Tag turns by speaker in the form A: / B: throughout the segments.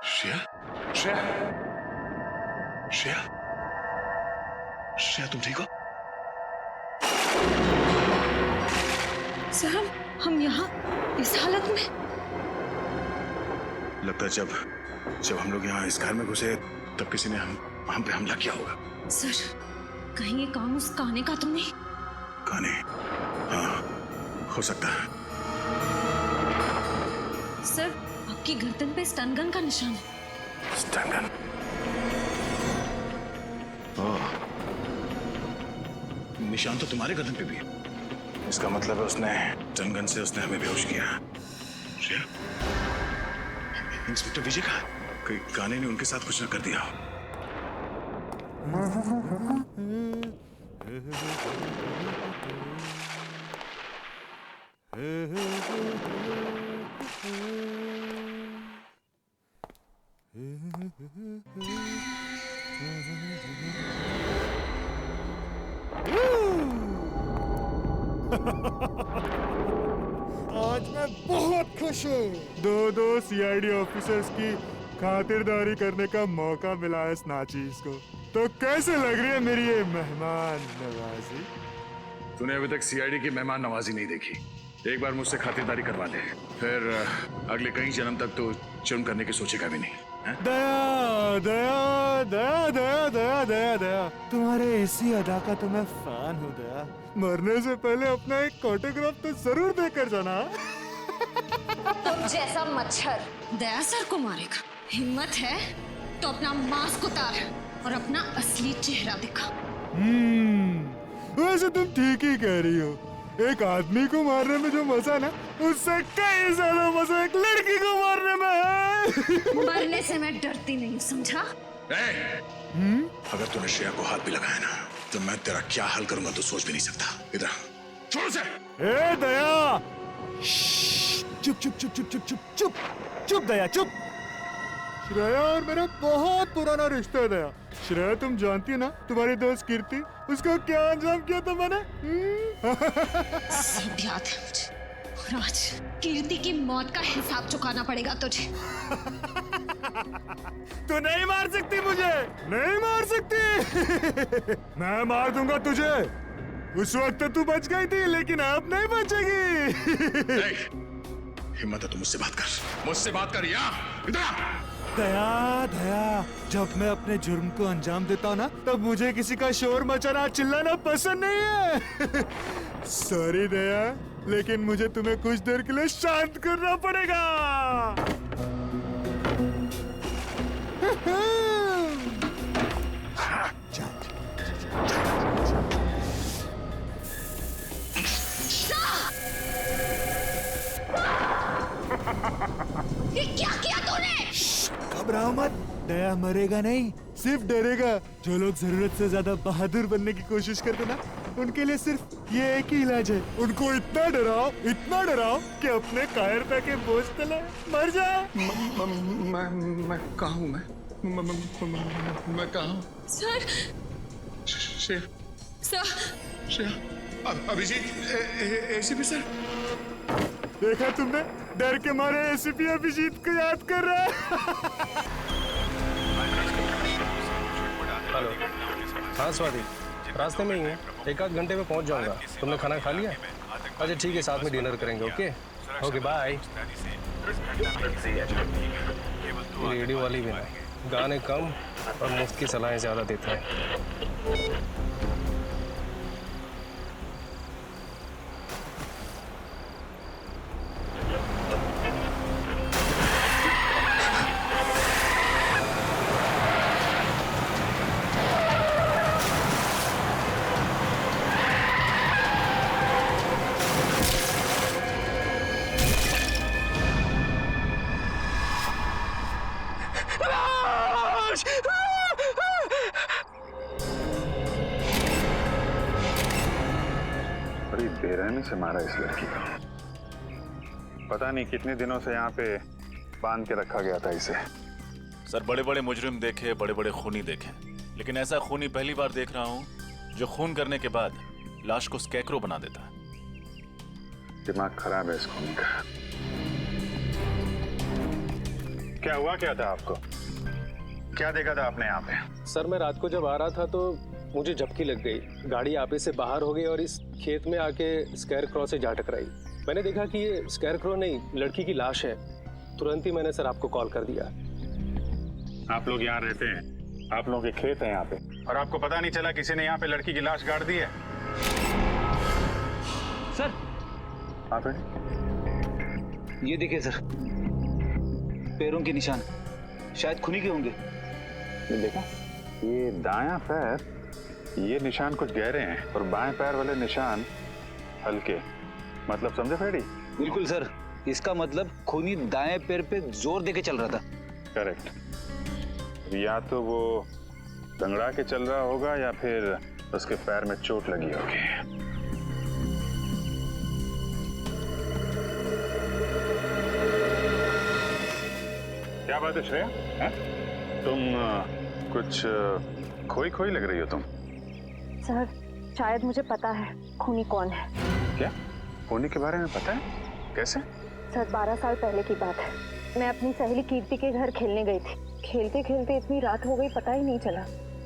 A: श्रेया, श्रेया, श्रेया, श्रेया तुम ठीक हो?
B: सर हम यहाँ इस हालत में?
A: लगता है जब हम लोग यहाँ इस घर में घुसे तब किसी ने हम पे हमला किया होगा।
B: सर कहीं ये काम उस काने का तो नहीं?
A: काने? हाँ, हो सकता है।
B: सर आपकी गर्दन पे स्टन गन का निशान है।
A: Stun gun? ओह, निशान तो तुम्हारे गर्दन पे भी है। इसका मतलब है उसने स्टन गन से उसने हमें बेहोश किया। श्रेया, इंस्पेक्टर विजय कहाँ? कहीं काने ने उनके साथ कुछ न कर दिया हो।
C: आज मैं बहुत खुश हूँ। दो सीआईडी ऑफिसर्स की खातिरदारी करने का मौका मिला है इस नाचीज को। तो कैसे लग रही है मेरी ये मेहमान नवाजी?
A: तूने अभी तक सीआईडी की मेहमान नवाजी नहीं देखी। एक बार मुझसे खातिरदारी करवा ले, फिर अगले कई जन्म तक तो जुर्म करने की सोचेगा भी नहीं।
C: दया दया दया दया दया दया दया, तुम्हारे इसी अदा का तो मैं फैन हूँ दया। मरने से पहले अपना एक ऑटोग्राफ तो जरूर देकर जाना।
B: तुम जैसा मच्छर दया सर को मारेगा। हिम्मत है तो अपना मास्क उतार और अपना असली चेहरा दिखा।
C: वैसे तुम ठीक ही कह रही हो। एक आदमी को मारने में जो मजा ना, उससे कई ज्यादा मजा एक लड़की को मारने में है।
B: मरने से मैं डरती नहीं, समझा?
A: अगर तूने श्रेया को हाथ भी लगाया ना, तो मैं तेरा क्या हाल करूंगा तो सोच भी नहीं सकता। इधर छोड़ उसे।
C: ए दया, चुप चुप चुप चुप चुप चुप चुप चुप दया चुप। श्रेया और मेरा बहुत पुराना रिश्ता है दया। श्रेया तुम जानती है ना, तुम्हारी दोस्त कीर्ति, उसको क्या अंजाम किया था मैंने?
B: सब याद है मुझे। और आज कीर्ति की मौत का हिसाब चुकाना पड़ेगा तुझे।
C: तू नहीं मार सकती मुझे, नहीं मार सकती। मैं मार दूंगा तुझे। उस वक्त तू बच गई थी, लेकिन अब नहीं बचेगी।
A: हिम्मत है तो मुझसे बात कर, मुझसे बात कर। इधर
C: दया दया, जब मैं अपने जुर्म को अंजाम देता हूँ ना, तब मुझे किसी का शोर मचाना चिल्लाना पसंद नहीं है। सॉरी दया, लेकिन मुझे तुम्हें कुछ देर के लिए शांत करना पड़ेगा।
B: ये क्या किया तूने?
C: घबराओ मत, दया मरेगा नहीं, सिर्फ डरेगा। जो लोग जरूरत से ज्यादा बहादुर बनने की कोशिश करते ना, उनके लिए सिर्फ ये एक ही इलाज है। उनको इतना डराओ कि अपने कायरता के बोझ तले मर जाए।
A: मैं कहाँ हूँ? मैं कहाँ हूँ?
B: Sir
A: Shreya,
B: sir
A: Shreya, Abhijeet, ACP sir.
C: देखा तुमने, डर के मारे एसीपी अभिजीत को याद कर रहा है।
D: हेलो, हाँ स्वाति, रास्ते में ही है, एक आध घंटे में पहुंच जाऊंगा। तुमने खाना खा लिया? अच्छा ठीक है, साथ में डिनर करेंगे। Okay okay bye. रेडियो वाली भी ना, गाने कम और मुफ्त की सलाहें ज्यादा देता है।
E: बड़ी बेरहमी से मारा इस लड़की को। पता नहीं कितने दिनों से यहाँ पे बांध के रखा गया था इसे।
F: सर बड़े बड़े मुजरिम देखे, बड़े बड़े खूनी देखे, लेकिन ऐसा खूनी पहली बार देख रहा हूँ जो खून करने के बाद लाश को स्कैकरो बना देता है।
E: दिमाग खराब है इस खूनी का। क्या हुआ क्या था आपको? क्या देखा था आपने यहाँ पे?
D: सर मैं रात को जब आ रहा था तो मुझे झपकी लग गई, गाड़ी आपे से बाहर हो गई और इस खेत में आके स्कैरक्रो से जा टकराई। मैंने देखा कि ये स्कैरक्रो नहीं, लड़की की लाश है। तुरंत ही मैंने सर आपको कॉल कर दिया।
E: आप लोग यहाँ रहते हैं, आप लोगों के खेत हैं यहाँ पे, और आपको पता नहीं चला किसी ने यहाँ पे लड़की की लाश गाड़ दी है?
G: सर
E: आप
G: ये देखिए सर, पैरों के निशान शायद खूनी के होंगे।
E: ये देखा, ये दायां पैर, ये निशान कुछ गहरे हैं और बाएं पैर वाले निशान हल्के। मतलब समझे फेडी?
G: बिल्कुल सर, इसका मतलब खूनी दाएं पैर पे जोर देके चल रहा था।
E: करेक्ट। या तो वो दंगड़ा के चल रहा होगा या फिर उसके पैर में चोट लगी होगी। क्या बात है श्रेया? हैं? तुम कुछ खोई खोई लग रही हो तुम।
H: सर शायद मुझे पता है खूनी कौन है।
E: क्या खूनी के बारे में पता है? कैसे?
H: सर 12 साल पहले की बात है, मैं अपनी सहेली कीर्ति के घर खेलने गई थी। खेलते खेलते इतनी रात हो गई पता ही नहीं चला,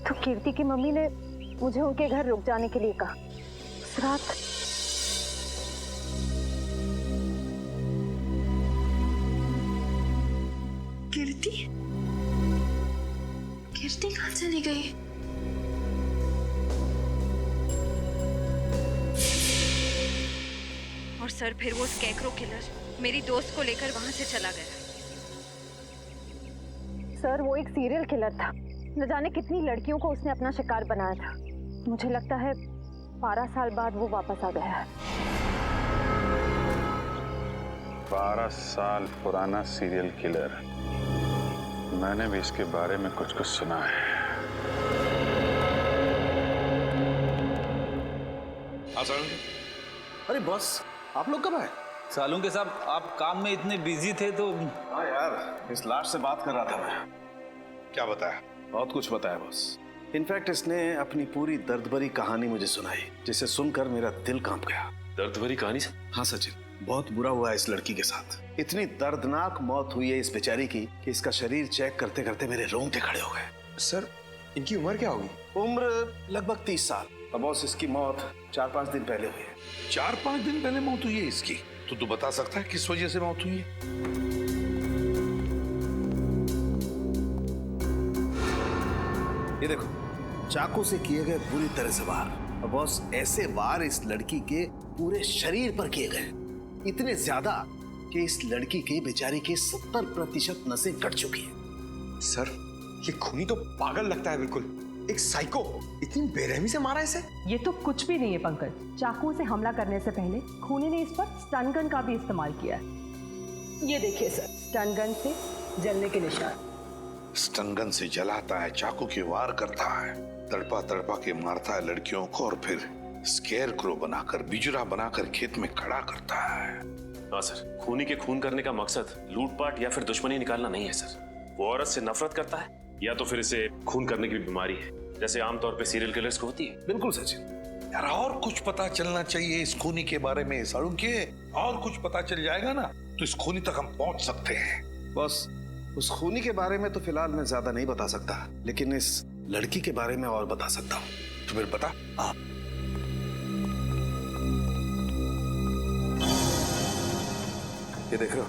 H: तो कीर्ति की मम्मी ने मुझे उनके घर रुक जाने के लिए कहा। उस रात
B: कीर्ति कहाँ चली गई?
H: और सर फिर वो स्कैकरो किलर मेरी दोस्त को लेकर वहां से चला गया। सर वो एक सीरियल किलर था, न जाने कितनी लड़कियों को उसने अपना शिकार बनाया था। मुझे लगता है 12 साल बाद वो वापस आ गया है।
E: 12 साल पुराना सीरियल किलर, मैंने भी इसके बारे में कुछ कुछ सुना है।
I: अरे बॉस, आप लोग कब आए?
G: सालूं के साहब आप काम में इतने बिजी थे तो।
I: हाँ यार, इस लाश से बात कर रहा था मैं।
J: क्या बताया?
I: बहुत कुछ बताया बॉस। इनफैक्ट इसने अपनी पूरी दर्द भरी कहानी मुझे सुनाई, जिसे सुनकर मेरा दिल कांप गया।
J: दर्द भरी कहानी?
I: हाँ सचिन, बहुत बुरा हुआ है इस लड़की के साथ। इतनी दर्दनाक मौत हुई है इस बेचारी की कि इसका शरीर चेक करते करते मेरे रोंगटे खड़े हो गए।
J: सर इनकी उम्र क्या होगी?
I: उम्र लगभग 30 साल। और बॉस इसकी मौत 4-5 दिन पहले हुई है।
J: 4-5 दिन पहले मौत हुई है इसकी? तो तू बता सकता है किस वजह से मौत हुई है?
I: ये देखो, चाकू से किए गए बुरी तरह से वार। और बॉस ऐसे वार इस लड़की के पूरे शरीर पर किए गए, इतने ज्यादा कि इस लड़की के बेचारी की 70% नसें कट चुकी हैं।
J: सर ये खूनी तो पागल लगता है बिल्कुल, एक साइको। इतनी बेरहमी से मारा इसे?
K: ये तो कुछ भी नहीं है पंकज। चाकू से हमला करने से पहले खूनी ने इस पर स्टन गन का भी इस्तेमाल किया है। ये देखिए सर, स्टन गन से जलने के निशान।
J: स्टन गन से जलाता है, चाकू के वार करता है, तड़पा तड़पा के मारता है लड़कियों को और फिर स्केयरक्रो बनाकर, बिजुरा बनाकर खेत में खड़ा करता है।
L: हाँ सर, खूनी के खून करने का मकसद लूटपाट या फिर दुश्मनी निकालना नहीं है सर। वो औरत से नफरत करता है या तो फिर इसे खून करने की बीमारी है, जैसे आमतौर पे सीरियल किलर्स को होती है।
I: बिल्कुल सचिन।
J: यार और कुछ पता चलना चाहिए इस खूनी के बारे में सालुंके। और कुछ पता चल जाएगा ना तो इस खूनी तक हम पहुंच सकते हैं।
I: बॉस उस खूनी के बारे में तो फिलहाल मैं ज्यादा नहीं बता सकता, लेकिन इस लड़की के बारे में और बता सकता हूँ।
J: तो फिर बता।
I: ये देख रहे हो,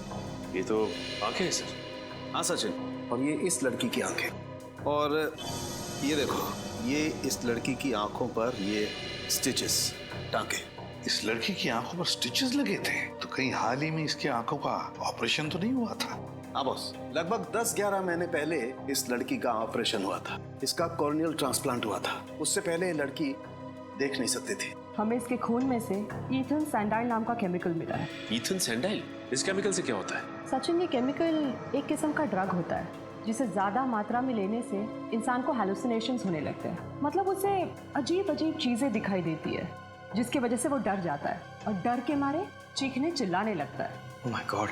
L: ये तो आंखें हैं सर।
I: हाँ सचिन, और ये इस लड़की की आंखें। और ये देखो, ये इस लड़की की आंखों पर ये स्टिचेस, टांके।
J: इस लड़की की आंखों पर स्टिचेस लगे थे? तो कहीं हाल ही में इसकी आंखों का ऑपरेशन तो नहीं हुआ था?
I: हाँ बॉस, लगभग 10-11 महीने पहले इस लड़की का ऑपरेशन हुआ था। इसका कॉर्नियल ट्रांसप्लांट हुआ था। उससे पहले ये लड़की देख नहीं सकती थी।
K: हमें इसके खून में से ईथन सैंडाइल नाम का केमिकल मिला है।
L: ईथन सैंडाइल? इस केमिकल से क्या होता है?
K: सचिन, ये केमिकल एक किस्म का ड्रग होता है जिसे ज्यादा मात्रा में लेने से इंसान को हैलुसिनेशंस होने लगते हैं। मतलब उसे अजीब अजीब चीजें दिखाई देती है, जिसकी वजह से वो डर जाता है और डर के मारे चीखने चिल्लाने लगता है।
J: ओह माय गॉड,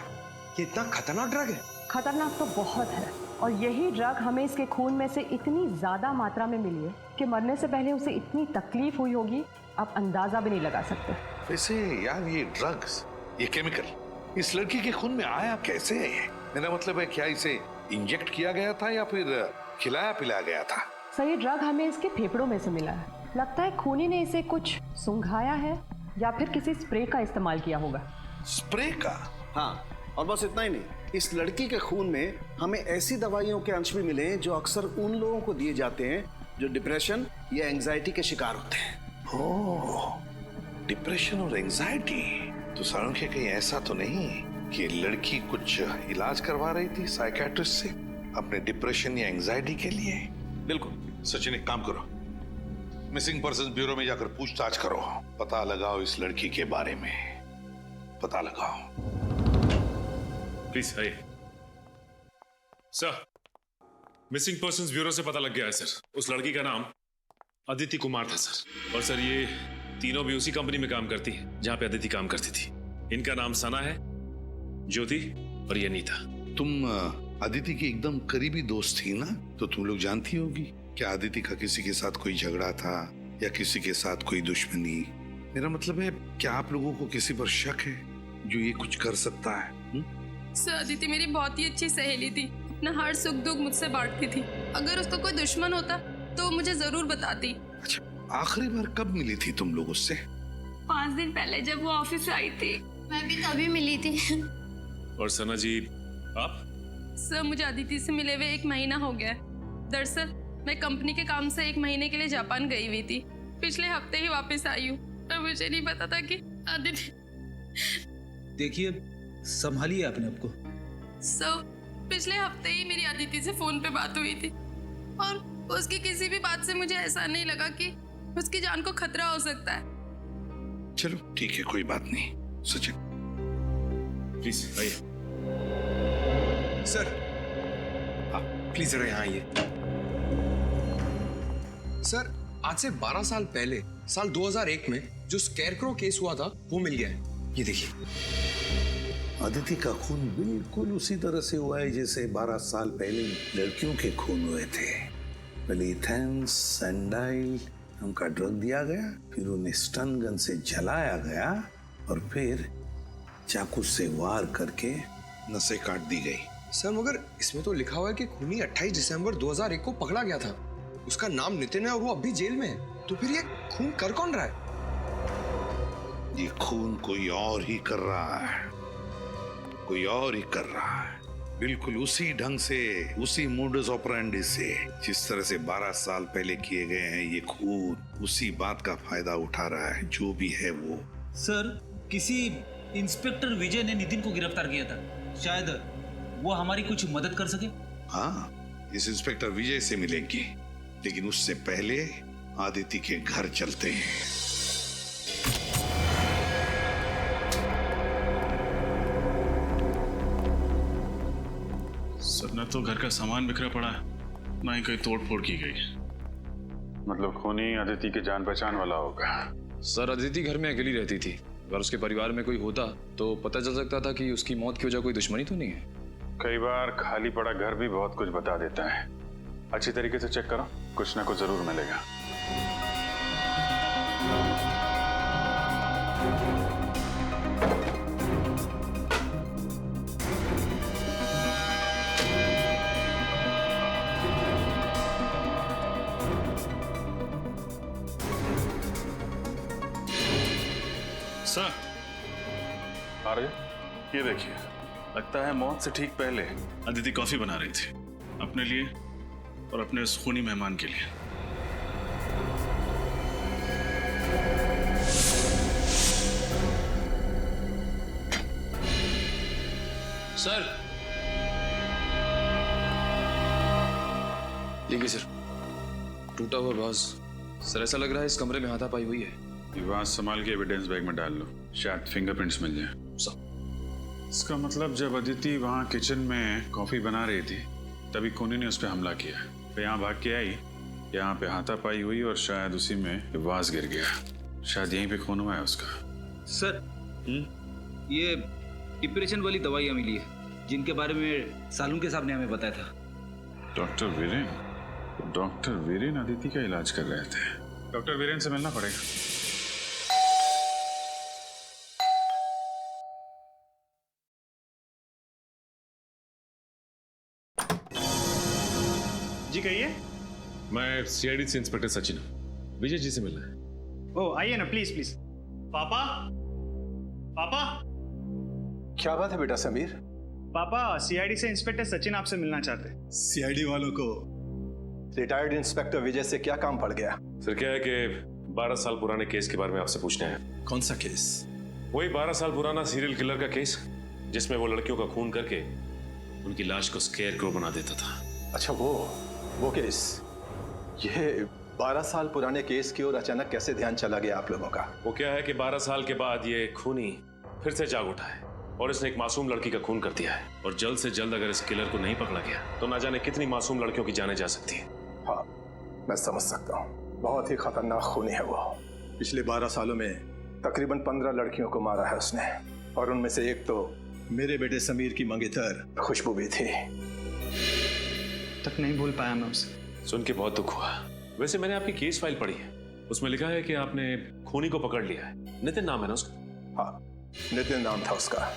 J: ये इतना खतरनाक ड्रग है?
K: खतरनाक तो बहुत है, और यही ड्रग हमें इसके खून में से इतनी ज्यादा मात्रा में मिली है कि मरने से पहले उसे इतनी तकलीफ हुई होगी आप अंदाजा भी नहीं लगा सकते।
J: वैसे यार ये ड्रग्स, ये केमिकल इस लड़की के खून में आया कैसे है? मेरा मतलब है क्या इसे इंजेक्ट किया गया था या फिर खिलाया पिलाया गया था?
K: सर ये ड्रग हमें इसके फेफड़ों में से मिला है। लगता है खूनी ने इसे कुछ सुंघाया है या फिर किसी स्प्रे का इस्तेमाल किया होगा।
J: स्प्रे का?
I: हाँ, और बस इतना ही नहीं, इस लड़की के खून में हमें ऐसी दवाइयों के अंश भी मिले हैं जो अक्सर उन लोगों को दिए जाते हैं जो डिप्रेशन या एंजाइटी के शिकार होते हैं।
J: ओह, डिप्रेशन और एंजाइटी। तो सारुंखे कहीं ऐसा तो नहीं कि लड़की कुछ इलाज करवा रही थी साइकियाट्रिस्ट से अपने डिप्रेशन या एंजाइटी के लिए?
L: बिल्कुल।
J: सचिन एक काम करो, मिसिंग पर्सन ब्यूरो में जाकर पूछताछ करो, पता लगाओ इस लड़की के बारे में, पता लगाओ।
L: प्लीज आइए सर। मिसिंग पर्संस ब्यूरो से पता लग गया है सर, उस लड़की का नाम अदिति कुमार था सर। और सर ये तीनों भी उसी कंपनी में काम करती है जहां पे अदिति काम करती थी। इनका नाम सना है, ज्योति और ये नीता।
J: तुम अदिति की एकदम करीबी दोस्त थी ना, तो तुम लोग जानती होगी क्या अदिति का किसी के साथ कोई झगड़ा था या किसी के साथ कोई दुश्मनी? मेरा मतलब है क्या आप लोगों को किसी पर शक है जो ये कुछ कर सकता है?
M: सर अदिति मेरी बहुत ही अच्छी सहेली थी, अपना हर सुख दुख मुझसे बांटती थी। अगर उसका कोई दुश्मन होता तो मुझे जरूर बताती।
J: अच्छा, आखिरी बार कब मिली थी तुम लोग उससे?
M: 5 दिन पहले जब वो ऑफिस आई थी।
B: मैं भी तभी मिली थी।
L: और सना जी आप?
M: सर मुझे अदिति से मिले हुए 1 महीना हो गया। दरअसल मैं कंपनी के काम से 1 महीने के लिए जापान गई हुई थी। पिछले हफ्ते ही वापस आई हूँ और मुझे नहीं पता था कि अदिति।
G: देखिए संभालिए अपने आप को।
M: सर पिछले हफ्ते ही मेरी अदिति से फोन पे बात हुई थी और उसकी किसी भी बात से मुझे ऐसा नहीं लगा कि उसकी जान को खतरा हो सकता है।
J: चलो ठीक है, कोई बात नहीं। सचिन
L: प्लीज आइए।
N: सर प्लीज जरा यहाँ आइए। सर आज से 12 साल पहले साल 2001 में जो स्कैरक्रो केस हुआ था वो मिल गया है, ये देखिए।
J: अदिति का खून बिल्कुल उसी तरह से हुआ है जैसे 12 साल पहले लड़कियों के खून हुए थे। पहले इथेंस सैंडाइल उनका ड्रग दिया गया, फिर उन्हें स्टन गन से जलाया गया और फिर चाकू से वार करके नसें काट दी गई।
N: सर मगर इसमें तो लिखा हुआ है कि खूनी 28 दिसंबर 2001 को पकड़ा गया था। उसका नाम नितिन है और वो अभी जेल में है। तो फिर ये खून कर कौन रहा है?
J: ये खून कोई और ही कर रहा है, कोई और ही कर रहा है, बिल्कुल उसी ढंग से, उसी मोडस ऑपरेंडी से जिस तरह से 12 साल पहले किए गए हैं। ये खून उसी बात का फायदा उठा रहा है, जो भी है वो।
G: सर किसी इंस्पेक्टर विजय ने नितिन को गिरफ्तार किया था, शायद वो हमारी कुछ मदद कर सके।
J: हाँ, इस इंस्पेक्टर विजय से मिलेंगे, लेकिन उससे पहले आदिति के घर चलते हैं।
A: सर न तो घर का सामान बिखरा पड़ा है, ना ही कहीं तोड़ फोड़ की गई।
E: मतलब खूनी अदिति के जान पहचान वाला होगा।
O: सर अदिति घर में अकेली रहती थी, अगर उसके परिवार में कोई होता तो पता चल सकता था कि उसकी मौत की वजह कोई दुश्मनी तो नहीं है।
E: कई बार खाली पड़ा घर भी बहुत कुछ बता देता है। अच्छी तरीके से चेक करो, कुछ ना कुछ जरूर मिलेगा।
A: सर
E: आ रहे?
A: ये देखिए, लगता है मौत से ठीक पहले अदिति कॉफी बना रही थी अपने लिए और अपने उस खूनी मेहमान के लिए।
O: सर देखिए सर, टूटा हुआ बाज। सर ऐसा लग रहा है इस कमरे में हाथापाई हुई है।
E: ये बात संभाल के एविडेंस बैग में डाल लो, शायद फिंगरप्रिंट्स मिल जाए। इसका मतलब जब अदिति वहाँ किचन में कॉफी बना रही थी तभी खूनी ने उस पर हमला किया, फिर यहाँ भाग के आई, यहाँ पे हाथापाई हुई और शायद उसी में वाज गिर गया। शायद यहीं पे खून हुआ है उसका।
G: सर ये डिप्रेशन वाली दवाइयाँ मिली है जिनके बारे में सालुंके साहब ने हमें बताया था।
E: डॉक्टर वीरेन? डॉक्टर वीरेन अदिति का इलाज कर रहे थे। डॉक्टर वीरेन से मिलना पड़ेगा।
P: जी कहिए।
L: मैं सीआईडी से इंस्पेक्टर सचिन हूँ, विजय जी से मिलना है।
P: ओ आइए ना, प्लीज प्लीज। पापा, पापा।
I: क्या बात है बेटा समीर?
P: पापा, सीआईडी से इंस्पेक्टर सचिन आपसे मिलना चाहते हैं।
Q: सीआईडी वालों को रिटायर्ड इंस्पेक्टर विजय से क्या काम पड़ गया?
L: सर क्या है कि 12 साल पुराने केस के बारे में आपसे पूछना है।
Q: कौन सा केस?
L: वही 12 साल पुराना सीरियल किलर का केस, जिसमें वो लड़कियों का खून करके उनकी लाश को स्केयर क्रो बना देता था।
Q: अच्छा, वो केस। ये 12 साल पुराने केस की ओर अचानक कैसे ध्यान चला गया आप लोगों का?
L: वो क्या है कि 12 साल के बाद ये खूनी फिर से जाग उठा है और इसने एक मासूम लड़की का खून कर दिया है। और जल्द से जल्द अगर इस किलर को नहीं पकड़ा गया तो ना जाने कितनी मासूम लड़कियों की जानें जा सकती है।
Q: हाँ, मैं समझ सकता हूँ। बहुत ही खतरनाक खूनी है वो। पिछले 12 सालों में तकरीबन 15 लड़कियों को मारा है उसने, और उनमें से एक तो मेरे बेटे समीर की मंगेतर खुशबू भी थी।
P: तक नहीं भूल पाया मैं उसे।
L: सुन के बहुत दुख हुआ। वैसे मैंने आपकी केस फाइल पढ़ी है, उसमें लिखा है कि आपने खूनी को पकड़ लिया है। नितिन नाम है ना उसका?
Q: हाँ, नितिन नाम था उसका।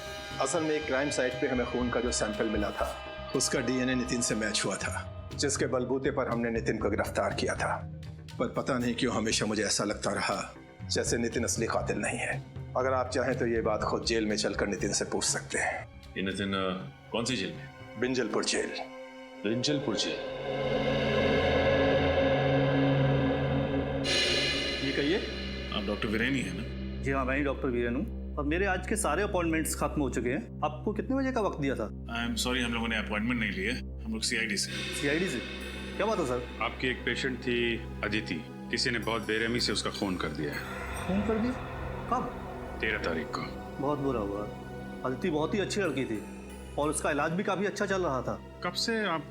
Q: असल में एक क्राइम साइट पे हमें खून का जो सैंपल मिला था, उसका डीएनए नितिन से मैच हुआ था, जिसके बलबूते पर हमने नितिन को गिरफ्तार किया था। पर पता नहीं क्यों हमेशा मुझे ऐसा लगता रहा जैसे नितिन असली कातिल नहीं है। अगर आप चाहें तो ये बात खुद जेल में चलकर नितिन से पूछ सकते हैं।
L: ये नितिन कौन सी जेल में?
Q: बिंजलपुर जेल।
L: बिंजलपुर जेल।
R: ये कहिए।
E: आप डॉक्टर वीरेन ही है ना?
R: जी हाँ, मैं ही डॉक्टर वीरेन हूँ। और मेरे आज के सारे अपॉइंटमेंट्स खत्म हो चुके हैं। आपको कितने बजे का वक्त दिया था?
E: आई एम सॉरी, हम लोगों ने अपॉइंटमेंट नहीं लिए। हम लोग सीआईडी से।
R: सीआईडी से? क्या बात है सर?
E: आपकी एक पेशेंट थी अदिति, किसी ने बहुत बेरहमी से उसका खून कर दिया है।
R: खून कर दिया? कब?
E: 13 तारीख को।
R: बहुत बुरा हुआ। अदिति बहुत ही अच्छी लड़की थी और उसका इलाज भी काफी अच्छा चल रहा था।
E: कब से आप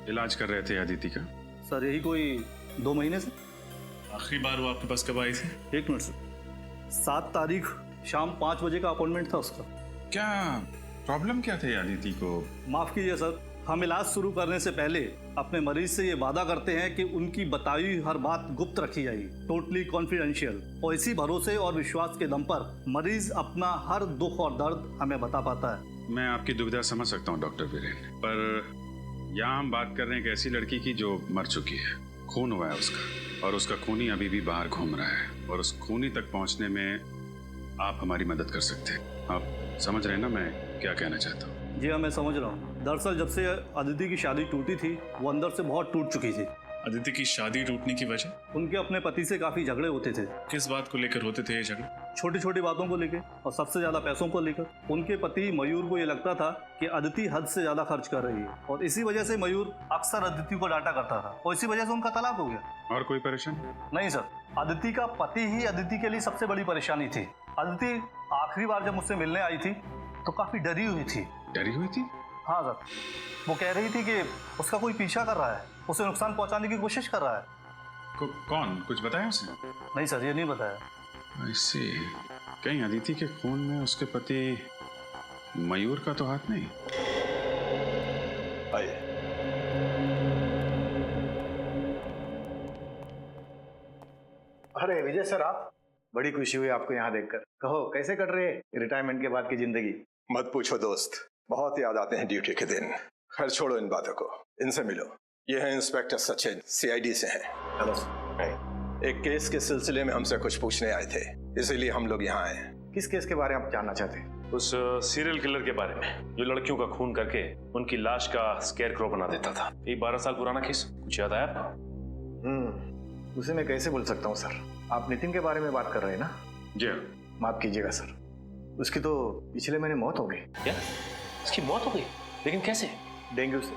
E: इलाज कर रहे थे अदिति का?
R: सर यही कोई 2 महीने से।
E: आखिरी बार वो आपके पास कब आई थी?
R: 1 मिनट सर। 7 तारीख शाम 5 बजे का अपॉइंटमेंट था उसका।
E: क्या प्रॉब्लम क्या थी अदिति को?
R: माफ कीजिए सर, हम इलाज शुरू करने से पहले अपने मरीज से ये वादा करते हैं कि उनकी बताई हुई हर बात गुप्त रखी जाएगी, टोटली कॉन्फिडेंशियल। और इसी भरोसे और विश्वास के दम पर मरीज अपना हर दुख और दर्द हमें बता पाता है।
E: मैं आपकी दुविधा समझ सकता हूँ डॉक्टर वीरेन, पर यहाँ हम बात कर रहे हैं एक ऐसी लड़की की जो मर चुकी है, खून हुआ है उसका, और उसका खूनी अभी भी बाहर घूम रहा है, और उस खूनी तक पहुँचने में आप हमारी मदद कर सकते हैं। आप समझ रहे हैं ना मैं क्या कहना चाहता हूँ?
R: जी हाँ, मैं समझ रहा हूँ। दरअसल जब से अदिति की शादी टूटी थी, वो अंदर से बहुत टूट चुकी थी।
E: अदिति की शादी टूटने की वजह?
R: उनके अपने पति से काफी झगड़े होते थे।
E: किस बात को लेकर होते थे ये झगड़े?
R: छोटी छोटी बातों को लेकर, और सबसे ज्यादा पैसों को लेकर। उनके पति मयूर को ये लगता था कि अदिति हद से ज्यादा खर्च कर रही है, और इसी वजह से मयूर अक्सर अदिति को डांटा करता था, और इसी वजह से उनका तलाक हो गया।
E: और कोई परेशानी?
R: नहीं सर, अदिति का पति ही अदिति के लिए सबसे बड़ी परेशानी थी। अदिति आखिरी बार जब मुझसे मिलने आई थी तो काफी डरी हुई थी।
E: डरी हुई थी?
R: हाँ सर, वो कह रही थी कि उसका कोई पीछा कर रहा है, उसे नुकसान पहुंचाने की कोशिश कर रहा है।
E: कौन? कुछ बताया उसने?
R: नहीं सर, ये नहीं बताया।
E: ऐसे कहीं अदिति के खून में उसके पति मयूर का तो हाथ नहीं?
Q: आइए।
S: अरे विजय सर, आप? बड़ी खुशी हुई आपको यहाँ देखकर। कहो कैसे कट रही है रिटायरमेंट के बाद की जिंदगी?
Q: मत पूछो दोस्त, बहुत याद आते हैं ड्यूटी के दिन। खैर छोड़ो इन बातों को, इनसे मिलो। ये है इंस्पेक्टर सचिन, सीआईडी से हैं।
S: Hello sir.
Q: एक केस के सिलसिले में हमसे कुछ पूछने आए थे, इसीलिए हम लोग यहाँ आए।
S: किस केस के बारे में आप जानना चाहते हैं?
L: उस सीरियल किलर के बारे में जो लड़कियों का खून करके उनकी लाश का स्केयर क्रो बना देता था। ये 12 साल पुराना केस, कुछ याद आया आपको?
S: उसे मैं कैसे भूल सकता हूँ सर। आप नितिन के बारे में बात कर रहे हैं ना?
E: जी।
S: माफ कीजिएगा सर, उसकी तो पिछले महीने मौत हो गई।
L: क्या? उसकी मौत हो गई? लेकिन कैसे?
S: डेंगू से।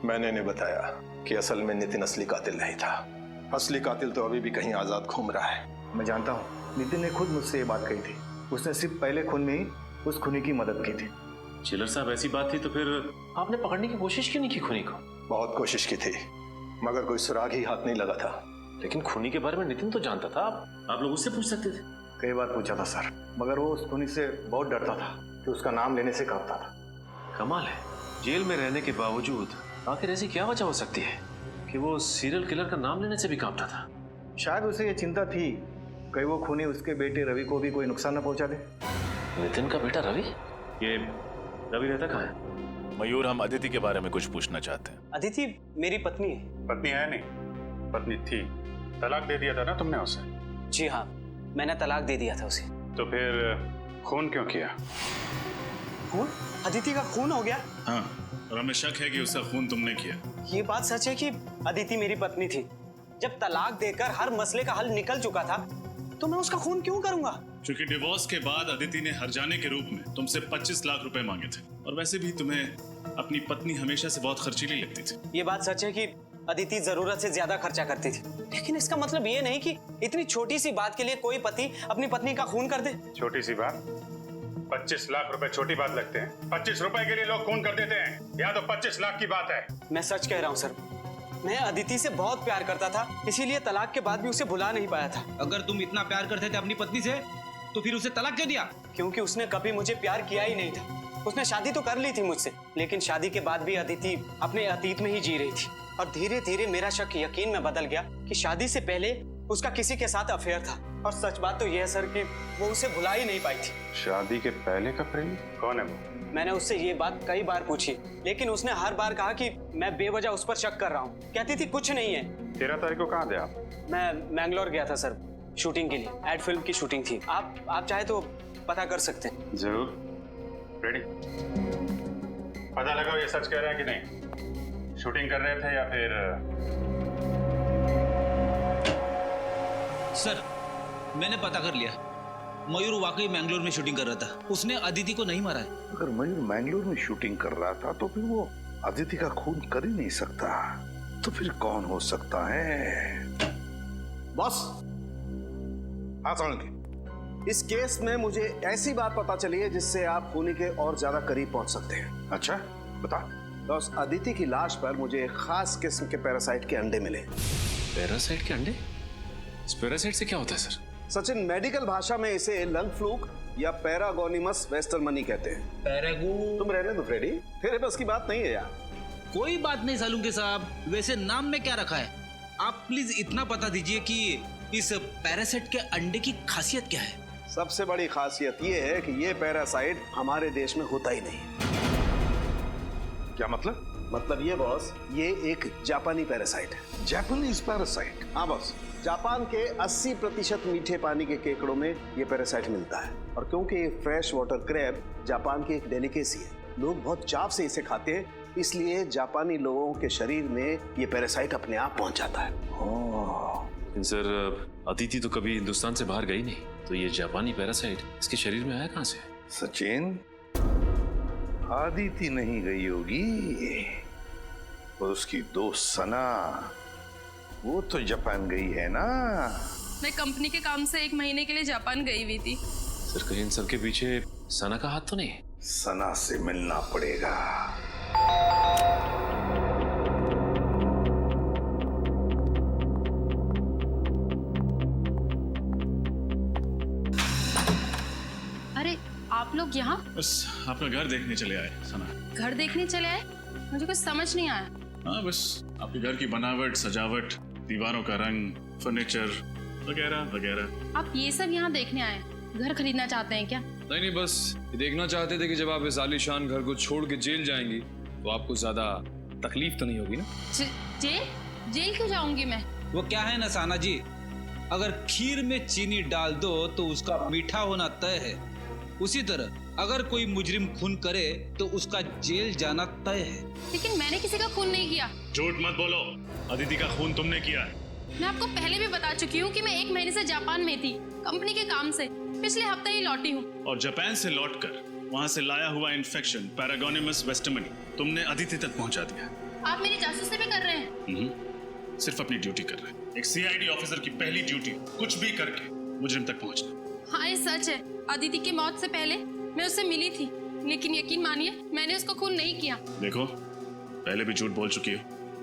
Q: मैंने नहीं बताया कि असल में नितिन असली कातिल नहीं था। असली कातिल तो अभी भी कहीं आजाद घूम रहा है।
S: मैं जानता हूँ, नितिन ने खुद मुझसे ये बात कही थी। उसने सिर्फ पहले खून में ही उस खूनी की मदद की थी।
L: चिलर साहब, ऐसी बात थी तो फिर आपने पकड़ने की कोशिश क्यों नहीं की खूनी को?
Q: बहुत कोशिश की थी, मगर कोई सुराग ही हाथ नहीं लगा था।
L: लेकिन खूनी के बारे में नितिन तो जानता था, आप लोग उससे पूछ सकते थे।
S: कई बार पूछा था सर, मगर वो उस खूनी से बहुत डरता था कि उसका नाम लेने से कांपता था।
L: कमाल है, जेल में रहने के बावजूद आखिर ऐसी क्या वजह हो सकती है कि वो सीरियल किलर का नाम लेने से भी कांपता था?
S: शायद उसे ये चिंता थी कहीं वो खूनी उसके बेटे रवि को भी कोई नुकसान न पहुंचा दे।
L: नितिन का बेटा रवि? ये रवि रहता कहाँ है?
F: मयूर, हम अदिति के बारे में कुछ पूछना चाहते हैं।
N: अदिति मेरी पत्नी है।
E: पत्नी है नहीं, पत्नी थी। तलाक दे दिया था ना तुमने उसे?
N: जी हाँ, मैंने तलाक दे दिया था उसे।
E: तो फिर खून क्यों किया?
N: खून? अदिति का खून हो गया?
E: हाँ, और हमें शक है कि उसका खून तुमने किया।
N: ये बात सच है कि अदिति मेरी पत्नी थी। जब तलाक देकर हर मसले का हल निकल चुका था तो मैं उसका खून क्यों करूंगा?
E: क्योंकि डिवोर्स के बाद अदिति ने हर्जाने के रूप में तुमसे 25 लाख रुपए मांगे थे, और वैसे भी तुम्हें अपनी पत्नी हमेशा से बहुत खर्चीली लगती थी।
N: ये बात सच है कि अदिति जरूरत से ज्यादा खर्चा करती थी, लेकिन इसका मतलब ये नहीं कि इतनी छोटी सी बात के लिए कोई पति अपनी पत्नी का खून कर दे।
E: छोटी सी बात? 25 लाख रुपए छोटी बात लगते हैं? 25 रुपए के लिए लोग खून कर देते हैं, या तो 25 लाख की बात है।
N: मैं सच कह रहा हूँ सर, मैं अदिति से बहुत प्यार करता था, इसीलिए तलाक के बाद भी उसे भुला नहीं पाया था।
G: अगर तुम इतना प्यार करते थे अपनी पत्नी से तो फिर उसे तलाक क्यों दिया?
N: क्योंकि उसने कभी मुझे प्यार किया ही नहीं था। उसने शादी तो कर ली थी मुझसे, लेकिन शादी के बाद भी अदिति अपने अतीत में ही जी रही थी, और धीरे धीरे मेरा शक यकीन में बदल गया कि शादी से पहले उसका किसी के साथ अफेयर था। और सच बात तो यह है सर कि वो उसे भुला ही नहीं पाई थी।
E: शादी के पहले का प्रेमी कौन है वो?
N: मैंने उससे ये बात कई बार पूछी, लेकिन उसने हर बार कहा कि मैं बेवजह उस पर शक कर रहा हूँ। कहती थी कुछ नहीं है।
E: 13 तारीख को कहाँ थे आप?
N: मैं मैंगलोर गया था सर, शूटिंग के लिए। एड फिल्म की शूटिंग थी। आप चाहे तो पता कर सकते हैं।
E: जरूर। रेडी? पता लगाओ ये सच कह रहे हैं कि नहीं। शूटिंग कर रहे थे या फिर?
G: सर, मैंने पता कर लिया। मयूर वाकई मैंगलोर में शूटिंग कर रहा था। उसने अदिति को नहीं मारा है।
J: अगर मयूर मैंगलोर में शूटिंग कर रहा था तो फिर वो अदिति का खून कर ही नहीं सकता। तो फिर कौन हो सकता है?
I: बॉस, हाँ सोलंकी, इस केस में मुझे ऐसी बात पता चली है जिससे आप खूनी के और ज्यादा करीब पहुंच सकते हैं।
J: अच्छा, बता।
I: तो उस अदिति की लाश पर मुझे एक खास किस्म के पैरासाइट के अंडे मिले।
L: पैरासाइट के अंडे? इस पैरासाइट से क्या होता है सर?
I: सचिन, मेडिकल भाषा में इसे लंग फ्लूक या पैरागोनिमस वेस्टरमनी कहते हैं।
G: पैरागो?
I: तुम रहने दो फ्रेडी, तेरे बस की बात नहीं है यार।
G: कोई बात नहीं सालुंके साहब, वैसे नाम में क्या रखा है? आप प्लीज इतना बता दीजिए कि इस पैरासाइट के अंडे की खासियत क्या है?
I: सबसे बड़ी खासियत ये है कि ये पैरासाइट हमारे देश में होता ही नहीं।
J: क्या मतलब?
I: मतलब ये बॉस, ये एक जापानी पैरासाइट है।
J: Japanese parasite?
I: हाँ बॉस, जापान के 80% मीठे पानी के केकड़ों में ये पैरासाइट मिलता है। और क्योंकि ये फ्रेश वाटर क्रैब जापान की एक डेलिकेसी है, लोग बहुत चाव से इसे खाते हैं, इसलिए जापानी लोगों के शरीर में ये पैरासाइट अपने आप पहुंच जाता है।
L: सर, अदिति तो कभी हिंदुस्तान से बाहर गई नहीं, तो ये जापानी पैरासाइट इसके शरीर में आया कहाँ से?
J: सचिन, अदिति नहीं गई होगी, और उसकी दोस्त सना, वो तो जापान गई है ना।
M: मैं कंपनी के काम से 1 महीने के लिए जापान गई हुई थी।
L: सर, कहीं इन सब के पीछे सना का हाथ तो नहीं?
J: सना से मिलना पड़ेगा।
M: अरे आप लोग यहाँ?
E: बस आपका घर देखने चले आए सना।
M: घर देखने चले आए? मुझे कुछ समझ नहीं आया।
E: हाँ, बस आपके घर की बनावट, सजावट, दीवारों का रंग, फर्नीचर वगैरह वगैरह।
M: आप ये सब यहाँ देखने आए? घर खरीदना चाहते हैं क्या?
O: नहीं, बस ये देखना चाहते थे कि जब आप इस आलीशान घर को छोड़ के जेल जाएंगी तो आपको ज्यादा तकलीफ तो नहीं होगी ना?
M: जेल क्यों जाऊंगी मैं?
G: वो क्या है ना साना जी, अगर खीर में चीनी डाल दो तो उसका मीठा होना तय है, उसी तरह अगर कोई मुजरिम खून करे तो उसका जेल जाना तय है।
M: लेकिन मैंने किसी का खून नहीं किया।
E: झूठ मत बोलो, अदिति का खून तुमने किया है।
M: मैं आपको पहले भी बता चुकी हूँ कि मैं 1 महीने से जापान में थी, कंपनी के काम से। पिछले हफ्ते ही लौटी हूँ।
E: और जापान से लौटकर वहाँ से लाया हुआ इन्फेक्शन पैरागोनिमस वेस्टरमनी तुमने अदिति तक पहुँचा दिया।
M: आप मेरी जासूसी भी कर रहे हैं?
E: सिर्फ अपनी ड्यूटी कर रहे हैं। एक सीआईडी ऑफिसर की पहली ड्यूटी कुछ भी करके मुजरिम तक पहुँचना।
M: हाँ, ये सच है। अदिति की मौत से पहले मैं उससे मिली थी, लेकिन यकीन मानिए मैंने उसको खून नहीं किया।
E: देखो, पहले भी झूठ बोल चुकी हो,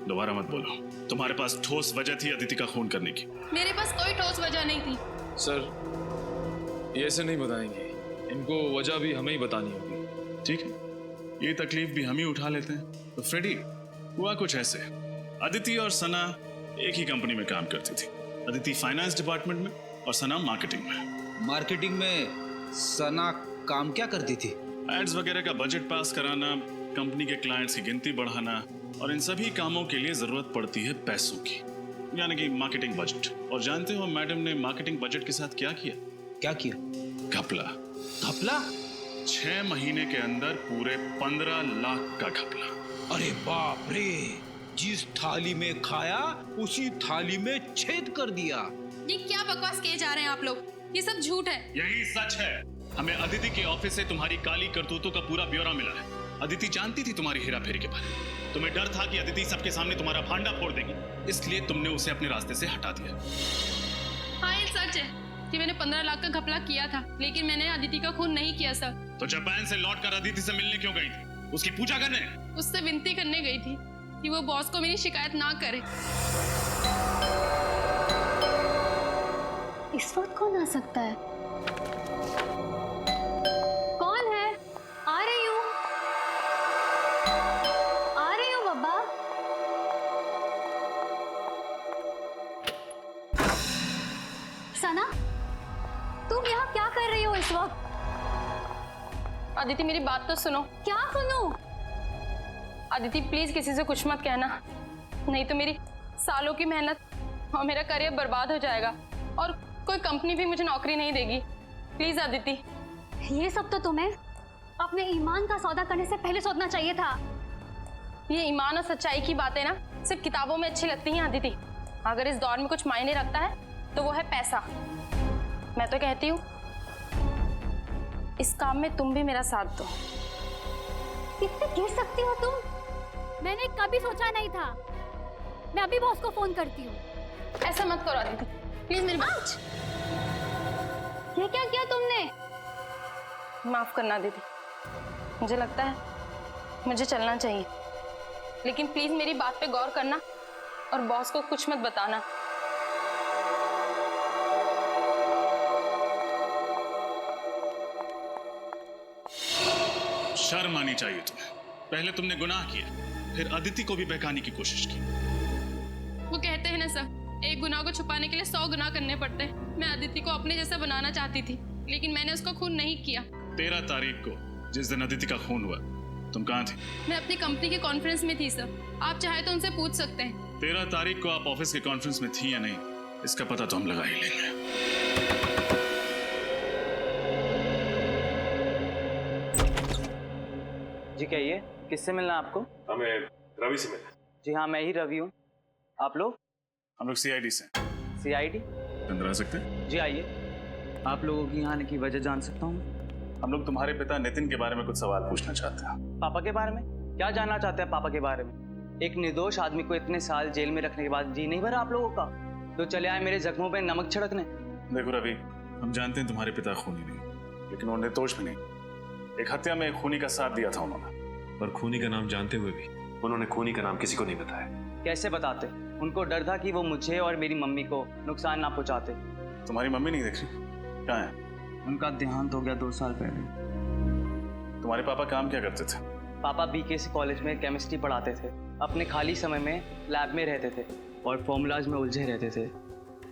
E: दोबारा मत बोलो। तुम्हारे पास ठोस वजह थी अदिति का खून करने की।
M: मेरे पास कोई ठोस वजह नहीं थी।
O: सर, ये ऐसे नहीं बताएंगे, इनको वजह भी हमें ही बतानी होगी।
E: ठीक है, ये तकलीफ भी हम ही उठा लेते हैं। तो फ्रेडी, हुआ कुछ ऐसे, अदिति और सना एक ही कंपनी में काम करती थी। अदिति फाइनेंस डिपार्टमेंट में और सना मार्केटिंग में।
G: मार्केटिंग में सना काम क्या करती थी?
E: एड्स वगैरह का बजट पास कराना, कंपनी के क्लाइंट्स की गिनती बढ़ाना और इन सभी कामों के लिए जरूरत पड़ती है पैसों की, यानी कि मार्केटिंग बजट। और जानते हो मैडम ने मार्केटिंग बजट के साथ क्या किया?
G: क्या किया?
E: घपला।
G: घपला?
E: 6 महीने के अंदर पूरे 15 लाख का घपला।
G: अरे बाप रे, जिस थाली में खाया उसी थाली में छेद कर दिया।
M: ये क्या बकवास किए जा रहे हैं आप लोग? ये सब झूठ है।
E: यही सच है। हमें अदिति के ऑफिस से तुम्हारी काली करतूतों का पूरा ब्यौरा मिला है। अदिति जानती थी तुम्हारी हेरा फेरी के बारे में। तुम्हें डर था कि अदिति सबके सामने तुम्हारा भांडा फोड़ देगी, इसलिए तुमने उसे अपने रास्ते से हटा दिया।
M: हाँ, ये सच है कि मैंने 15 लाख का घपला किया था, लेकिन मैंने अदिति का खून नहीं किया सर।
E: तो जापान से लौटकर अदिति से मिलने क्यों गई थी? उसकी पूजा करने?
M: उससे विनती करने गई थी कि वो बॉस को मेरी शिकायत ना करे।
B: इस वक्त कौन आ सकता है? कौन है? आ रही हूँ बाबा। सना, तुम यहाँ क्या कर रही हो इस वक्त?
M: अदिति, मेरी बात तो सुनो।
B: क्या सुनूं?
M: अदिति प्लीज किसी से कुछ मत कहना, नहीं तो मेरी सालों की मेहनत और मेरा करियर बर्बाद हो जाएगा और कोई कंपनी भी मुझे नौकरी नहीं देगी। प्लीज अदिति।
B: ये सब तो तुम्हें अपने ईमान का सौदा करने से पहले सोचना चाहिए था।
M: ये ईमान और सच्चाई की बातें ना सिर्फ किताबों में अच्छी लगती हैं अदिति। अगर इस दौर में कुछ मायने रखता है तो वो है पैसा। मैं तो कहती हूँ इस काम में तुम भी मेरा साथ दो।
B: कितने गिर सकती हो तुम? मैंने कभी सोचा नहीं था। मैं अभी बॉस को फोन करती हूँ।
M: ऐसा मत करो अदिति, प्लीज मेरी बात।
B: ये क्या किया तुमने?
M: माफ करना दीदी, मुझे लगता है मुझे चलना चाहिए, लेकिन प्लीज मेरी बात पे गौर करना और बॉस को कुछ मत बताना।
E: शर्म आनी चाहिए तुम्हें। पहले तुमने गुनाह किया, फिर अदिति को भी बहकाने की कोशिश की।
M: वो कहते हैं ना सर, एक गुनाह को छुपाने के लिए 100 गुनाह करने पड़ते हैं। मैं अदिति को अपने जैसा बनाना चाहती थी, लेकिन मैंने उसका खून नहीं किया।
E: 13 तारीख को जिस दिन अदिति का खून हुआ, तुम कहाँ थे?
M: मैं अपनी कंपनी के कॉन्फ्रेंस में थी सर, आप चाहे तो उनसे पूछ सकते हैं।
E: 13 तारीख को आप ऑफिस के कॉन्फ्रेंस में थी या नहीं, इसका पता तो हम लगा ही लेंगे।
N: जी कहिए, किससे मिलना आपको?
L: हमें रवि से मिलना।
N: जी हाँ, मैं ही रवि हूँ। आप लोग?
E: हम लोग सीआईडी से।
N: सीआईडी?
E: अंदर आ सकते हैं?
N: जी आइए। आप लोगों की यहाँ आने की वजह जान सकता हूँ?
E: हम लोग तुम्हारे पिता नितिन के बारे में कुछ सवाल पूछना चाहते हैं।
N: पापा के बारे में? क्या जानना चाहते हैं पापा के बारे में? एक निर्दोष आदमी को इतने साल जेल में रखने के बाद जी नहीं भरा आप लोगों का? तो चले आए मेरे जख्मों पे नमक छिड़कने।
E: देखो रवि, हम जानते हैं तुम्हारे पिता खूनी नहीं, लेकिन वो निर्दोष भी नहीं। एक हत्या में एक खूनी का साथ दिया था उन्होंने।
L: पर खूनी का नाम जानते हुए भी उन्होंने खूनी का नाम किसी को नहीं बताया।
N: कैसे बताते? उनको डर था कि वो मुझे और मेरी मम्मी को नुकसान ना पहुंचाते।
E: तुम्हारी मम्मी नहीं दिख रही, कहाँ है?
N: उनका देहांत हो गया 2 साल पहले।
E: तुम्हारे पापा काम क्या करते थे?
N: पापा बीकेसी कॉलेज में केमिस्ट्री पढ़ाते थे। अपने खाली समय में लैब में रहते थे और फॉर्मूलाज में उलझे रहते थे।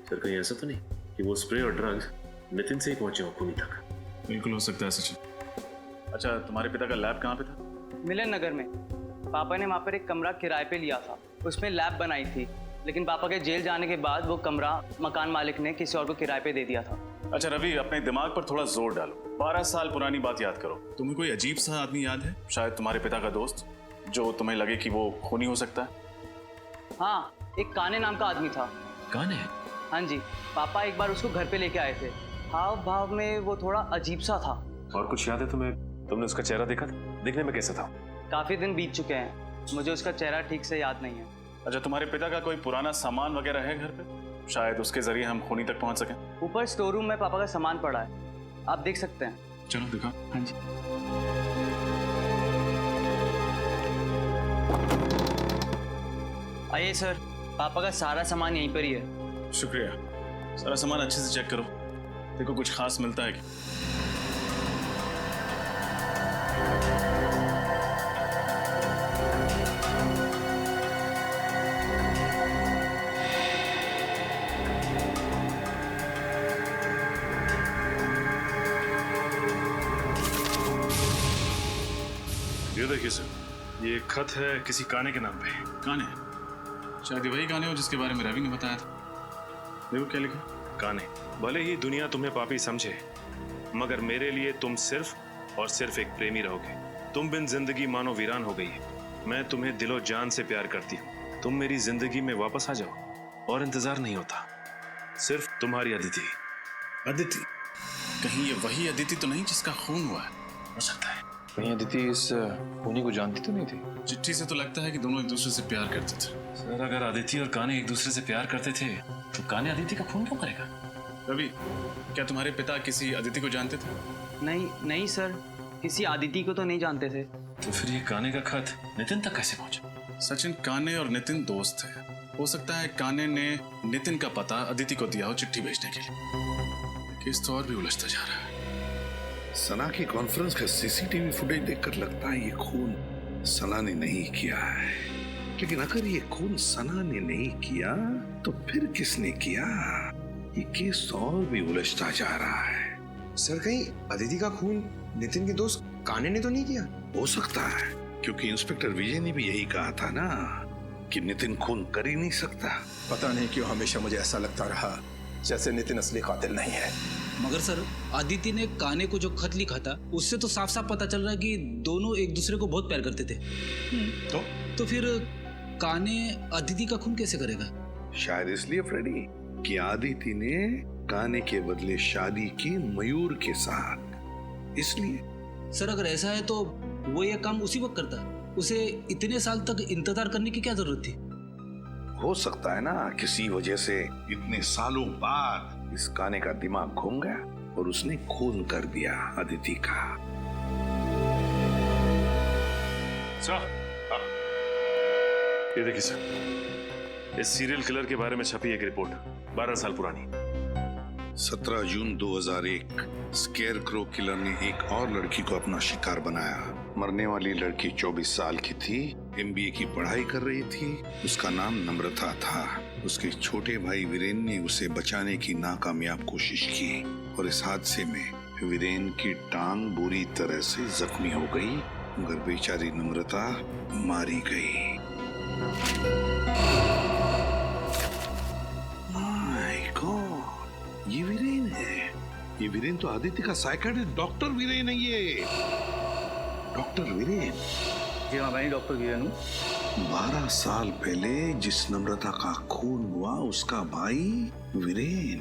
L: सर कहीं ऐसा तो नहीं कि वो स्प्रे और ड्रग्स नितिन से ही पहुंचे हो खूनी तक?
E: बिल्कुल हो सकता है सचिन। अच्छा, तुम्हारे पिता का लैब कहाँ पे था?
N: मिलन नगर में। पापा ने वहाँ पर एक कमरा किराए पे लिया था, उसमें लैब बनाई थी, लेकिन पापा के जेल जाने के बाद वो कमरा मकान मालिक ने किसी और को किराए पे दे दिया था।
E: अच्छा रवि, अपने दिमाग पर थोड़ा जोर डालो। 12 साल पुरानी बात याद करो। तुम्हें कोई अजीब सा आदमी याद है, शायद तुम्हारे पिता का दोस्त, जो तुम्हें लगे कि वो खूनी हो सकता है?
N: हाँ, एक काने नाम का आदमी था।
L: काने?
N: हाँ जी, पापा एक बार उसको घर पे लेके आए थे। हाव भाव में वो थोड़ा अजीब सा था।
L: और कुछ याद है तुम्हें? तुमने उसका चेहरा देखा था? दिखने में कैसा था?
N: काफी दिन बीत चुके हैं, मुझे उसका चेहरा ठीक से याद नहीं है।
E: अच्छा, तुम्हारे पिता का कोई पुराना सामान वगैरह है घर पे? शायद उसके जरिए हम खूनी तक पहुंच सकें।
N: ऊपर स्टोर रूम में पापा का सामान पड़ा है, आप देख सकते हैं।
E: चलो दिखा।
N: हाँ जी। आइए सर, पापा का सारा सामान यहीं पर ही है।
E: शुक्रिया। सारा सामान अच्छे से चेक करो, देखो कुछ खास मिलता है क्या।
L: ये देखिए सर,
E: ये खत है किसी काने के नाम पे। काने? शायद वही काने हो जिसके बारे में रवि ने बताया था। देखो क्या लिखा। काने, भले ही दुनिया तुम्हें पापी समझे, मगर मेरे लिए तुम सिर्फ और सिर्फ एक प्रेमी रहोगे। तुम बिन जिंदगी मानो वीरान हो गई है। मैं तुम्हें दिलो जान से प्यार करती हूँ। तुम मेरी जिंदगी में वापस आ जाओ और इंतजार नहीं होता। सिर्फ तुम्हारी अदिति।
A: अदिति? कहीं ये वही अदिति तो नहीं जिसका खून हुआ है? हो सकता है।
O: कहीं अदिति इस खूनी को जानती तो नहीं थी?
A: चिट्ठी से तो लगता है कि दोनों एक दूसरे से प्यार करते थे।
L: सर, अगर अदिति और काने एक दूसरे से प्यार करते थे तो काने अदिति का खून क्यों करेगा?
A: रवि, क्या तुम्हारे पिता किसी अदिति को जानते थे?
N: नहीं सर, किसी अदिति को तो नहीं जानते थे।
L: तो फिर ये काने का खत नितिन तक कैसे पहुंचा?
A: सचिन, काने और नितिन दोस्त थे। हो सकता है काने ने नितिन का पता अदिति को दिया हो चिट्ठी भेजने के लिए। केस तो और भी उलझता जा रहा है।
J: सना की कॉन्फ्रेंस का सीसीटीवी फुटेज देखकर लगता है ये खून सना ने नहीं किया है। लेकिन अगर ये खून सना ने नहीं किया तो फिर किसने किया? ये केस और भी उलझता जा रहा है।
T: सर, कहीं अदिति का खून नितिन के दोस्त काने ने तो नहीं किया?
J: हो सकता है, क्योंकि इंस्पेक्टर विजय ने भी यही कहा था ना कि नितिन खून कर ही नहीं सकता।
Q: पता नहीं क्यों हमेशा मुझे ऐसा लगता रहा जैसे नितिन असली कातिल नहीं है।
G: मगर सर, आदिति ने काने को जो खत लिखा था उससे तो साफ साफ पता चल रहा है कि दोनों एक दूसरे को बहुत प्यार करते थे। तो फिर काने अदिति का खून कैसे करेगा?
J: शायद इसलिए फ्रेडी कि आदिति ने काने के बदले शादी की मयूर के साथ, इसलिए।
G: सर, अगर ऐसा है तो वो ये काम उसी वक्त करता। उसे इतने साल तक इंतजार करने की क्या जरूरत थी?
J: हो सकता है ना किसी वजह से इतने सालों बाद इस काने का दिमाग घूम गया और उसने खून कर दिया अदिति का।
L: सर, ये देखिए सर, इस सीरियल किलर के बारे में छपी एक रिपोर्ट 12 साल पुरानी।
J: 17 जून 2001 स्केयरक्रो किलर ने एक और लड़की को अपना शिकार बनाया। मरने वाली लड़की 24 साल की थी, MBA की पढ़ाई कर रही थी। उसका नाम नम्रता था। उसके छोटे भाई वीरेन ने उसे बचाने की नाकामयाब कोशिश की और इस हादसे में वीरेन की टांग बुरी तरह से जख्मी हो गई, मगर बेचारी नम्रता मारी गई। माय गॉड, ये वीरेन है। ये वीरेन तो आदित्य का साइकियाट्रिस्ट डॉक्टर वीरेन है। ये डॉक्टर वीरेन।
R: जी हाँ, मैं डॉक्टर वीरेन हूँ।
J: 12 साल पहले जिस नम्रता का खून हुआ उसका भाई वीरेन,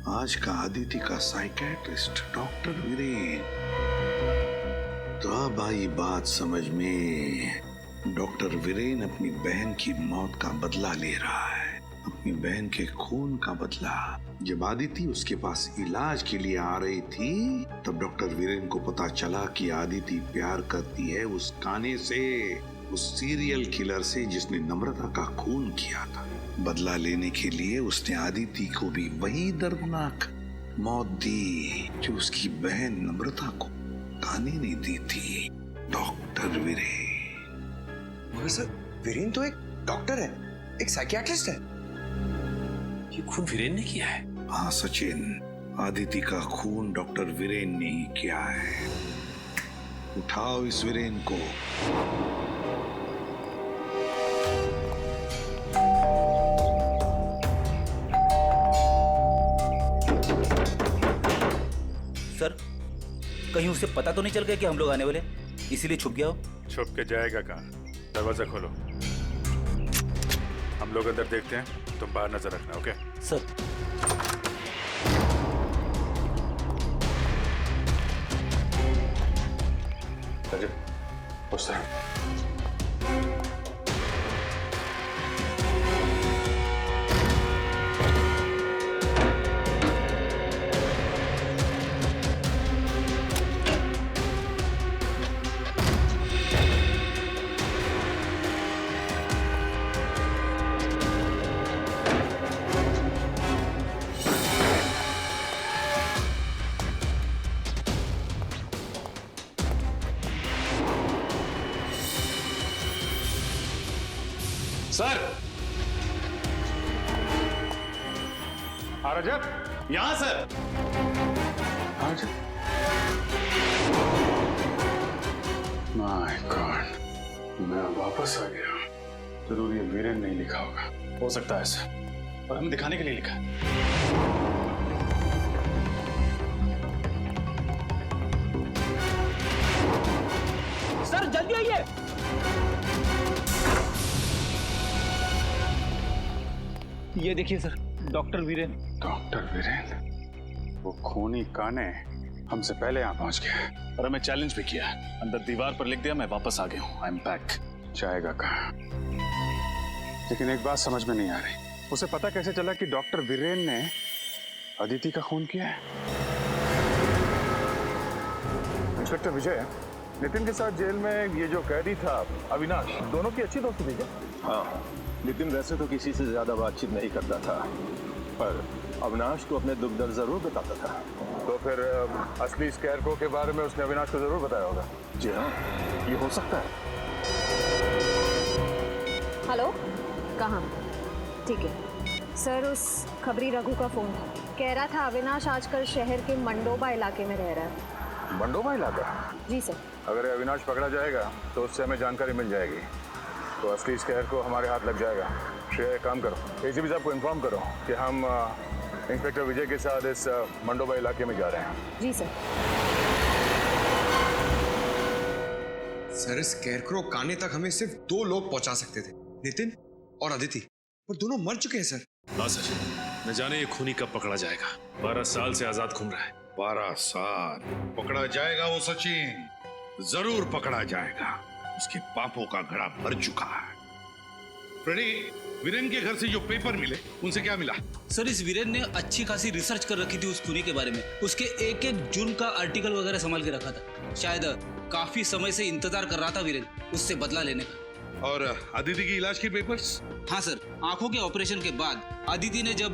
J: आज का आदित्य का साइकियाट्रिस्ट डॉक्टर वीरेन। तो अब आई बात समझ में। डॉक्टर वीरेन अपनी बहन की मौत का बदला ले रहा है, अपनी बहन के खून का बदला। जब आदिति उसके पास इलाज के लिए आ रही थी तब डॉक्टर वीरेन को पता चला कि आदिति प्यार करती है उस काने से, उस सीरियल किलर से जिसने नम्रता का खून किया था। बदला लेने के लिए उसने आदिति को भी वही दर्दनाक मौत दी जो उसकी बहन नम्रता को काने ने दी थी। डॉक्टर वीरेन।
T: मगर सर, वीरेन तो एक डॉक्टर है, एक साइकियाट्रिस्ट है।
L: ये खून वीरेन ने किया है?
J: हाँ सचिन, आदिति का खून डॉक्टर वीरेन ने ही किया है। उठाओ इस वीरेन को।
U: सर, कहीं उसे पता तो नहीं चल गया कि हम लोग आने वाले, इसीलिए छुप गया हो?
E: छुप के जाएगा कहाँ? दरवाजा खोलो, हम लोग अंदर देखते हैं, तुम बाहर नजर रखना। Okay
U: sir.
E: रजब, उस तरह।
L: सर,
E: रजब,
L: यहां सर।
E: माय गॉड, मैं वापस आ गया। जरूर ये वीरेन नहीं लिखा होगा। हो सकता है ऐसा, और हमें दिखाने के लिए लिखा है।
U: सर जल्दी आइए।
E: ये देखिए sir, doctor Viren. Doctor Viren? वो खूनी काने हमसे पहले यहाँ पहुंच गया और हमें चैलेंज भी किया। अंदर दीवार पर लिख दिया, मैं वापस आ गया हूँ, आई एम बैक। जाएगा कहाँ? लेकिन एक बात समझ में नहीं आ रही, उसे पता कैसे चला कि डॉक्टर वीरेन ने अदिति का खून किया है?
A: इंस्पेक्टर विजय, नितिन के साथ जेल में ये जो कैदी था अविनाश, दोनों की अच्छी दोस्ती थी क्या?
D: हाँ, नितिन वैसे तो किसी से ज्यादा बातचीत नहीं करता था, पर अविनाश को अपने दुख दर्द जरूर बताता था।
A: तो फिर असली स्कैरक्रो के बारे में उसने अविनाश को जरूर बताया होगा।
D: जी हाँ, ये हो सकता है।
H: हेलो, कहाँ? ठीक है सर, उस खबरी रघु का फोन था। कह रहा था अविनाश आजकल शहर के मंडोबा इलाके में रह रहा है।
A: मंडोबा इलाका?
H: जी सर।
A: अगर ये अविनाश पकड़ा जाएगा तो उससे हमें जानकारी मिल जाएगी, तो असली स्कैर को हमारे हाथ लग जाएगा। श्रेया, एक काम करो, एसीपी साहब को इन्फॉर्म करो कि हम इंस्पेक्टर विजय के साथ इस मंडोबा इलाके में जा रहे हैं।
H: जी सर।
T: सर, स्कैरक्रो काने तक हमें सिर्फ 2 लोग पहुंचा सकते थे, नितिन और अदिति, और दोनों मर चुके हैं सर।
L: हाँ सर, न जाने ये खूनी कब पकड़ा जाएगा। 12 साल से आजाद घूम रहा है।
J: 12 साल पकड़ा जाएगा वो सचिन, जरूर पकड़ा जाएगा। उसके पापों का घड़ा भर चुका है। फ्रेडी, वीरेन के घर से जो पेपर मिले उनसे क्या मिला?
G: सर, इस वीरेन ने अच्छी खासी रिसर्च कर रखी थी उस खूनी के बारे में। उसके एक जुर्म का आर्टिकल वगैरह संभाल के रखा था। शायद काफी समय से इंतजार कर रहा था वीरेन उससे बदला लेने का।
J: और अदिति की इलाज के पेपर्स?
G: हाँ सर, आंखों के ऑपरेशन के बाद अदिति ने जब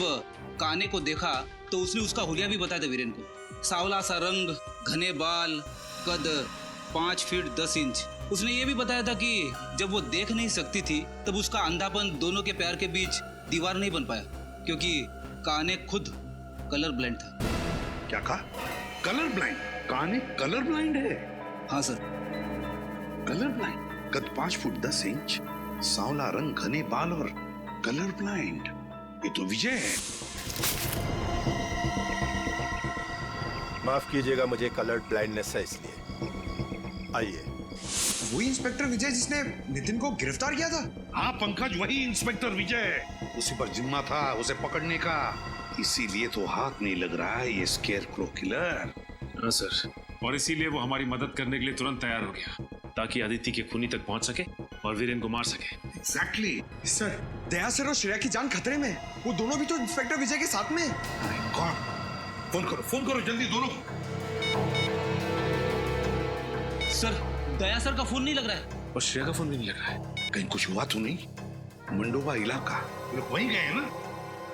G: काने को देखा तो उसने उसका हुलिया भी बताया था वीरेन को। सांवला सा रंग, घने बाल, कद 5 फीट 10 इंच। उसने ये भी बताया था कि जब वो देख नहीं सकती थी तब उसका अंधापन दोनों के पैर के बीच दीवार नहीं बन पाया, क्योंकि काने खुद कलर ब्लाइंड था।
J: क्या कहा? Colour blind? काने कलर ब्लाइंड है?
G: हाँ सर।
J: Colour blind? कद 5 फुट 10 इंच, सांवला रंग, घने बाल और कलर ब्लाइंड। ये तो विजय है।
Q: माफ कीजिएगा, मुझे कलर ब्लाइंडनेस है इसलिए। आइए।
T: वही इंस्पेक्टर विजय जिसने नितिन को गिरफ्तार किया था?
J: हाँ पंकज, वही इंस्पेक्टर विजय। उसी पर जिम्मा था उसे पकड़ने का, इसीलिए तो हाथ नहीं लग रहा है ये स्केयरक्रो किलर।
L: हाँ सर, और इसीलिए वो हमारी मदद करने के लिए तुरंत तैयार हो गया, ताकि अदिति के खूनी तक पहुंच सके और वीरेन को मार सके।
J: एग्जैक्टली।
T: सर, दया सर और श्रेया की जान खतरे में। वो दोनों भी तो इंस्पेक्टर विजय के साथ में।
J: फोन करो जल्दी दोनों।
G: सर, दया सर का फोन नहीं लग रहा है
L: और श्रेया का फोन भी नहीं लग रहा है।
J: कहीं कुछ हुआ तो नहीं? मंडोबा इलाका, लोग वहीं गए हैं ना?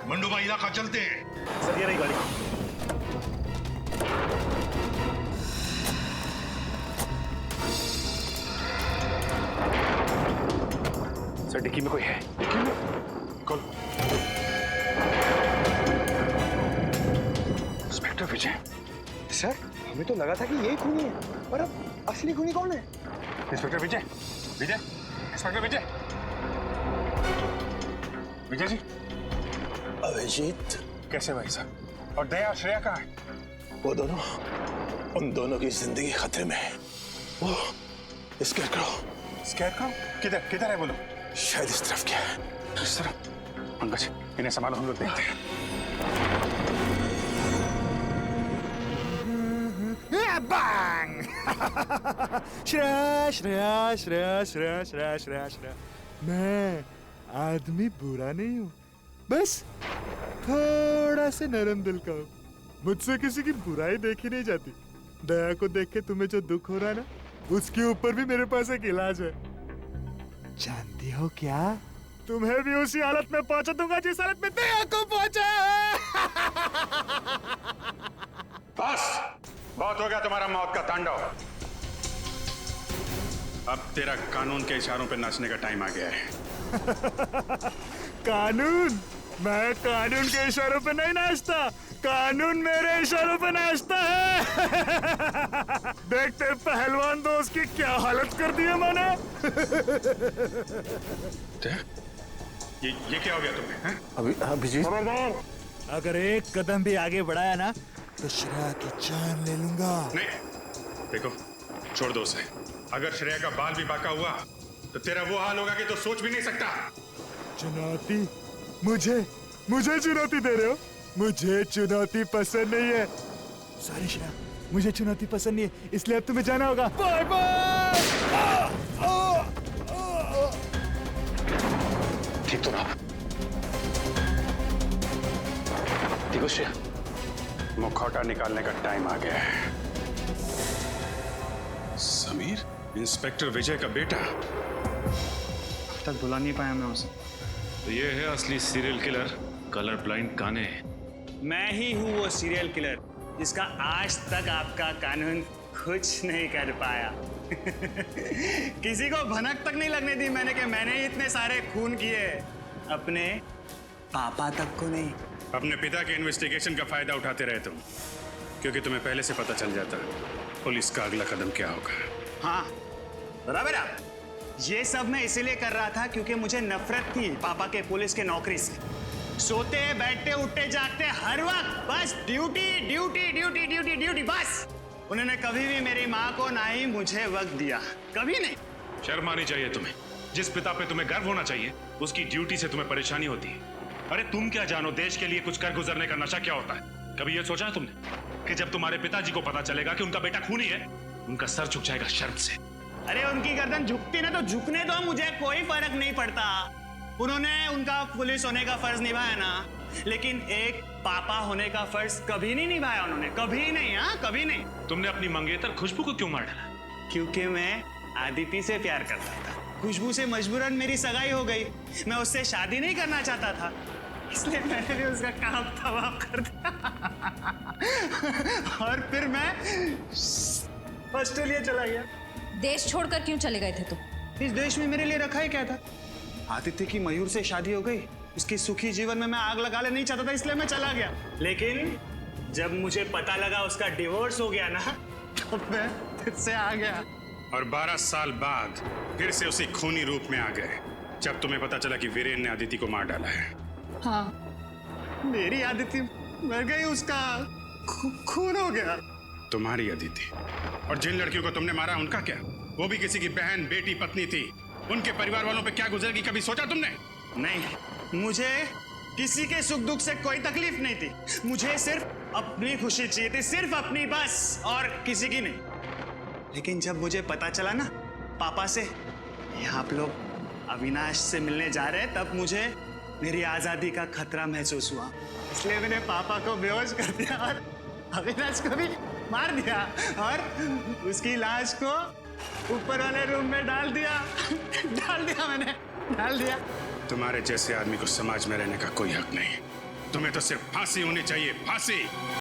J: मंडोबा इलाका चलते हैं।
P: सर, ये रही गाड़ी।
A: सर, डिक्की में कोई है। डिक्की में? कौन? इंस्पेक्टर विजय।
T: सर, हमें तो लगा था कि यही खूनी है, पर अब असली खूनी कौन है?
A: इंस्पेक्टर विजय, विजय, इंस्पेक्टर विजय, विजय जी।
Q: अभिजीत,
A: कैसे भाई साहब? और दया, श्रेया कहाँ है?
Q: वो दोनों, उन दोनों की जिंदगी खतरे में है। वो स्कैरक्रो
A: किधर किधर है बोलो?
Q: शायद इस तरफ क्या है।
A: इस तरफ? पंकज, इन्हें संभालो, हम लोग देखते हैं।
C: बैंग! श्रेया श्रेया श्रेया श्रेया श्रेया श्रेया श्रेया, मैं आदमी बुरा नहीं हूँ, बस थोड़ा से नरम दिल का हूँ। मुझसे किसी की बुराई देखी नहीं जाती। दया को देख के तुम्हें जो दुख हो रहा है ना, उसके ऊपर भी मेरे पास एक इलाज है। जानती हो क्या? तुम्हें भी उसी हालत में पहुंचा दूंगा जिस हालत में दया को पहुंचा है।
E: बस, बहुत हो गया तुम्हारा मौत का तांडव। अब तेरा कानून के इशारों पे नाचने का टाइम आ गया है।
C: कानून? मैं कानून के इशारों पे नहीं नाचता, कानून मेरे इशारों पे नाचता है। देखते पहलवान दोस्त की क्या हालत कर दी है मैंने।
E: ये क्या हो गया तुम्हें? हैं?
I: अभिजीत,
C: खबरदार, अगर एक कदम भी आगे बढ़ाया ना तो श्रेया की जान ले लूंगा।
E: नहीं, देखो, छोड़ दो उसे। अगर श्रेया का बाल भी बाका हुआ तो तेरा वो हाल होगा कि तो सोच भी नहीं सकता।
C: चुनौती? मुझे चुनौती दे रहे हो? मुझे चुनौती पसंद नहीं है। सॉरी श्रेया, मुझे चुनौती पसंद नहीं है, इसलिए अब तुम्हें जाना होगा। Bye bye.
E: ठीक तो ना? देखो श्रेया, मुखौटा निकालने का टाइम आ गया है। समीर, इंस्पेक्टर विजय का बेटा।
N: अब तक बुला नहीं पाया मैं उसे।
L: तो ये है असली सीरियल किलर, कलर ब्लाइंड कान्हे।
N: मैं ही हूँ वो सीरियल किलर जिसका आज तक आपका कानून कुछ नहीं कर पाया। किसी को भनक तक नहीं लगने दी मैंने कि मैंने ही इतने सारे खून किए, अपने पापा तक को नहीं।
E: अपने पिता के इन्वेस्टिगेशन का फायदा उठाते रहे तुम, क्योंकि तुम्हें पहले से पता चल जाता पुलिस का अगला कदम क्या होगा।
N: हाँ बराबर। ये सब मैं इसीलिए कर रहा था क्योंकि मुझे नफरत थी पापा के पुलिस के नौकरी से। सोते बैठते उठते जागते हर वक्त बस duty duty duty duty duty बस। उन्होंने कभी भी मेरी माँ को ना ही मुझे वक्त दिया, कभी नहीं।
E: शर्म आनी चाहिए तुम्हें। जिस पिता पे तुम्हें गर्व होना चाहिए उसकी ड्यूटी से तुम्हें परेशानी होती है। अरे तुम क्या जानो देश के लिए कुछ कर गुजरने का नशा क्या होता है? कभी ये सोचा है तुमने कि जब तुम्हारे पिताजी को पता चलेगा कि उनका बेटा खूनी है, उनका सर झुक जाएगा शर्म से?
N: अरे उनकी गर्दन झुकती ना तो झुकने दो, मुझे कोई फर्क नहीं पड़ता। उन्होंने उनका पुलिस होने का फर्ज निभाया ना, लेकिन एक पापा होने का फर्ज कभी नहीं निभाया उन्होंने, कभी नहीं। हाँ कभी नहीं।
E: तुमने अपनी मंगेतर खुशबू को क्यों मार डाला?
N: क्योंकि मैं आदिति से प्यार करता था। खुशबू से मजबूरन मेरी सगाई हो गई। मैं उससे शादी नहीं करना चाहता था, इसलिए मैंने भी उसका काम तबाह कर दिया। और फिर मैं ऑस्ट्रेलिया चला गया।
B: देश छोड़कर क्यों चले गए थे तुम?
N: इस देश में मेरे लिए रखा ही क्या था? आदित्य की मयूर से शादी हो गई, उसके सुखी जीवन में मैं आग लगा ले नहीं चाहता था, इसलिए मैं चला गया। लेकिन जब मुझे पता लगा उसका डिवोर्स हो गया ना, तब मैं फिर से आ गया।
E: और 12 साल बाद फिर से उसी खूनी रूप में आ गए जब तुम्हें पता चला कि वीरेन ने आदिति को मार डाला है।
N: हाँ मेरी आदिति मर गई, उसका खून हो गया।
E: तुम्हारी अदिति? और जिन लड़कियों को तुमने मारा उनका क्या? वो भी किसी की बहन बेटी पत्नी थी। उनके परिवार वालों पे क्या गुजरेगी कभी सोचा तुमने?
N: नहीं, मुझे किसी के सुख दुख से कोई तकलीफ नहीं थी। मुझे सिर्फ अपनी खुशी चाहिए थी, सिर्फ अपनी बस, और किसी की नहीं। लेकिन जब मुझे पता चला ना पापा से आप लोग अविनाश से मिलने जा रहे, तब मुझे मेरी आजादी का खतरा महसूस हुआ। इसलिए मैंने पापा को बेहोश कर दिया और अविनाश को भी मार दिया, और उसकी लाश को ऊपर वाले रूम में डाल दिया। मैंने डाल दिया।
E: तुम्हारे जैसे आदमी को समाज में रहने का कोई हक नहीं। तुम्हें तो सिर्फ फांसी होनी चाहिए, फांसी।